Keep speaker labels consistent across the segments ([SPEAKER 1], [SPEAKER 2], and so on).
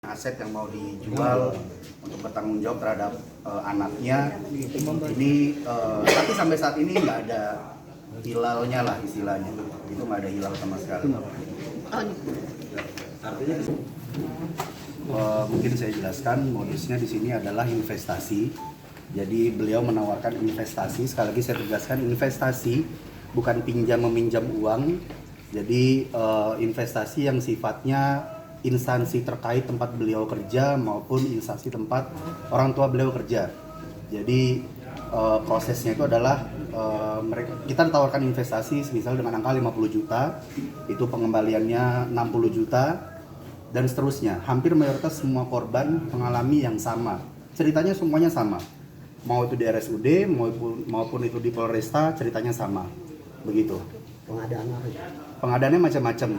[SPEAKER 1] aset yang mau dijual untuk bertanggung jawab terhadap anaknya ini tapi sampai saat ini nggak ada hilalnya lah istilahnya, itu nggak ada hilal sama sekali. Mungkin saya jelaskan modusnya di sini adalah investasi. Jadi beliau menawarkan investasi, sekali lagi saya tegaskan investasi bukan pinjam meminjam uang. Jadi investasi yang sifatnya instansi terkait tempat beliau kerja maupun instansi tempat orang tua beliau kerja. Jadi prosesnya itu adalah kita ditawarkan investasi misalnya dengan angka 50 juta, itu pengembaliannya 60 juta dan seterusnya. Hampir mayoritas semua korban mengalami yang sama. Ceritanya semuanya sama. Mau itu di RSUD maupun itu di Polresta ceritanya sama. Begitu.
[SPEAKER 2] Pengadaannya apa?
[SPEAKER 1] Pengadaannya macam-macam,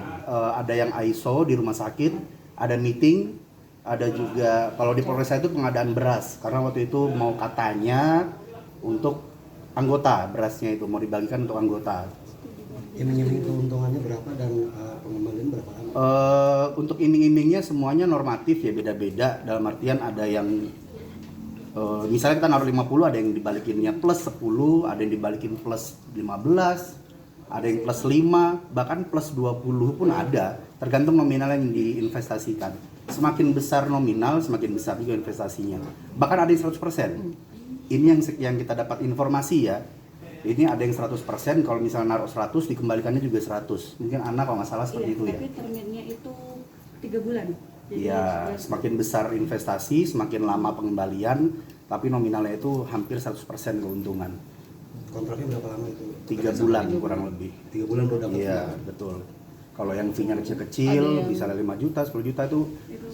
[SPEAKER 1] ada yang ISO di rumah sakit, ada meeting, ada juga kalau di Polresta itu pengadaan beras karena waktu itu mau katanya untuk anggota, berasnya itu mau dibagikan untuk anggota.
[SPEAKER 2] Iming-iming keuntungannya berapa dan pengembalian berapa lama?
[SPEAKER 1] Untuk iming-imingnya semuanya normatif ya, beda-beda dalam artian ada yang misalnya kita naruh 50, ada yang dibalikinnya plus 10, ada yang dibalikin plus 15, ada yang plus 5, bahkan plus 20 pun ada, tergantung nominal yang diinvestasikan. Semakin besar nominal, semakin besar juga investasinya. Bahkan ada yang 100%. Ini yang kita dapat informasi ya. Ini ada yang 100%, kalau misalnya naruh 100 dikembalikannya juga 100. Mungkin Ana kalau nggak salah seperti itu ya.
[SPEAKER 3] Tapi terminnya itu 3 bulan.
[SPEAKER 1] Iya, semakin besar investasi, semakin lama pengembalian, tapi nominalnya itu hampir 100% keuntungan.
[SPEAKER 2] Kontraknya berapa lama itu?
[SPEAKER 1] 3 bulan kurang lebih.
[SPEAKER 2] 3 bulan udah dapat.
[SPEAKER 1] Iya, betul. Kalau yang fee-nya kecil-kecil, bisa 5 juta, 10 juta itu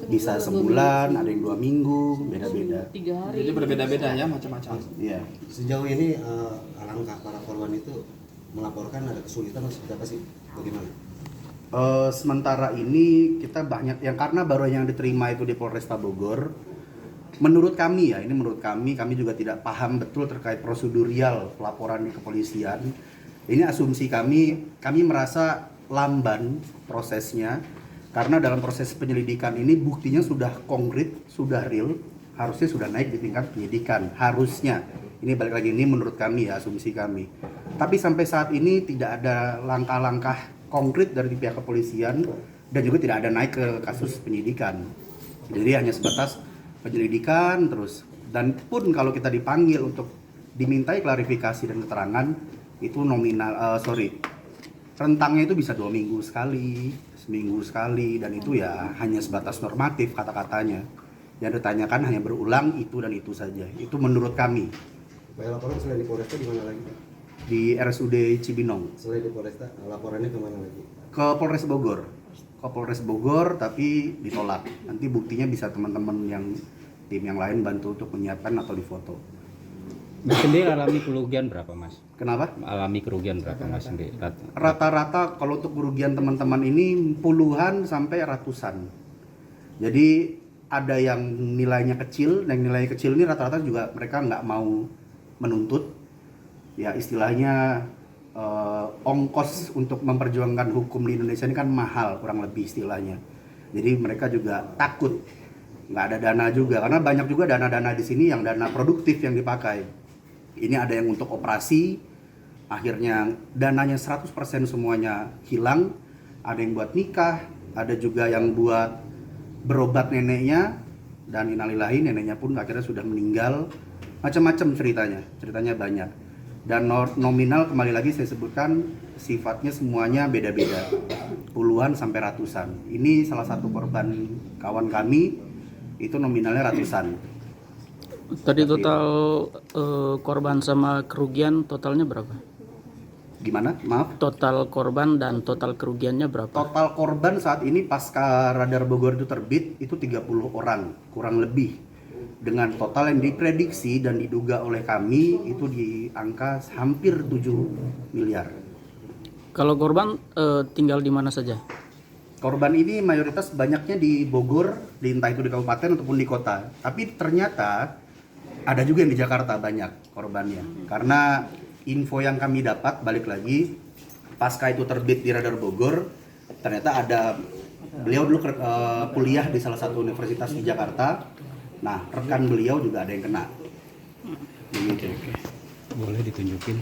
[SPEAKER 1] bisa sebulan, ada yang 2 minggu, beda-beda.
[SPEAKER 3] 3 hari.
[SPEAKER 4] Jadi berbeda-beda ya, macam-macam.
[SPEAKER 1] Iya.
[SPEAKER 2] Sejauh ini alangkah para korban itu melaporkan ada kesulitan atau seperti apa sih? Bagaimana?
[SPEAKER 1] Sementara ini kita banyak yang karena baru yang diterima itu di Polresta Bogor. Menurut kami ya, ini menurut kami juga tidak paham betul terkait prosedurial pelaporan di kepolisian. Ini asumsi kami merasa lamban prosesnya karena dalam proses penyelidikan ini buktinya sudah konkret, sudah real, harusnya sudah naik di tingkat penyidikan, harusnya. Ini balik lagi, ini menurut kami ya, asumsi kami. Tapi sampai saat ini tidak ada langkah-langkah konkret dari pihak kepolisian dan juga tidak ada naik ke kasus penyidikan. Jadi hanya sebatas penyelidikan terus, dan pun kalau kita dipanggil untuk dimintai klarifikasi dan keterangan itu rentangnya itu bisa 2 minggu sekali, seminggu sekali, dan itu ya hanya sebatas normatif kata-katanya. Yang ditanyakan hanya berulang itu dan itu saja. Itu menurut kami.
[SPEAKER 2] Bayar laporan selain di Polresta di mana lagi?
[SPEAKER 1] Di RSUD Cibinong.
[SPEAKER 2] Selain di Polresta, laporannya ke mana lagi?
[SPEAKER 1] Ke Polres Bogor. Ke Polres Bogor tapi ditolak. Nanti buktinya bisa teman-teman yang tim yang lain bantu untuk menyiapkan atau difoto.
[SPEAKER 5] Mas sendiri alami kerugian berapa, Mas?
[SPEAKER 1] Kenapa?
[SPEAKER 5] Alami kerugian berapa, Mas sendiri?
[SPEAKER 1] Rata-rata kalau untuk kerugian teman-teman ini puluhan sampai ratusan. Jadi ada yang nilainya kecil, dan nilai kecil ini rata-rata juga mereka nggak mau menuntut. Ya istilahnya ongkos untuk memperjuangkan hukum di Indonesia ini kan mahal kurang lebih istilahnya. Jadi mereka juga takut nggak ada dana juga, karena banyak juga dana-dana di sini yang dana produktif yang dipakai. Ini ada yang untuk operasi, akhirnya dananya 100% semuanya hilang. Ada yang buat nikah, ada juga yang buat berobat neneknya, dan innalillahi neneknya pun akhirnya sudah meninggal. Macam-macam ceritanya banyak. Dan nominal kembali lagi saya sebutkan sifatnya semuanya beda-beda, puluhan sampai ratusan. Ini salah satu korban kawan kami, itu nominalnya ratusan.
[SPEAKER 6] Tadi total korban sama kerugian totalnya berapa?
[SPEAKER 1] Gimana? Maaf?
[SPEAKER 6] Total korban dan total kerugiannya berapa?
[SPEAKER 1] Total korban saat ini pasca radar Bogor itu terbit itu 30 orang kurang lebih. Dengan total yang diprediksi dan diduga oleh kami itu di angka hampir 7 miliar.
[SPEAKER 6] Kalau korban tinggal di mana saja?
[SPEAKER 1] Korban ini mayoritas banyaknya di Bogor, entah itu di kabupaten ataupun di kota. Tapi ternyata ada juga yang di Jakarta banyak korbannya. Karena info yang kami dapat, balik lagi, pasca itu terbit di radar Bogor, ternyata ada Beliau dulu kuliah di salah satu universitas di Jakarta. Nah, rekan beliau juga ada yang kena. Begitu.
[SPEAKER 5] Boleh ditunjukin.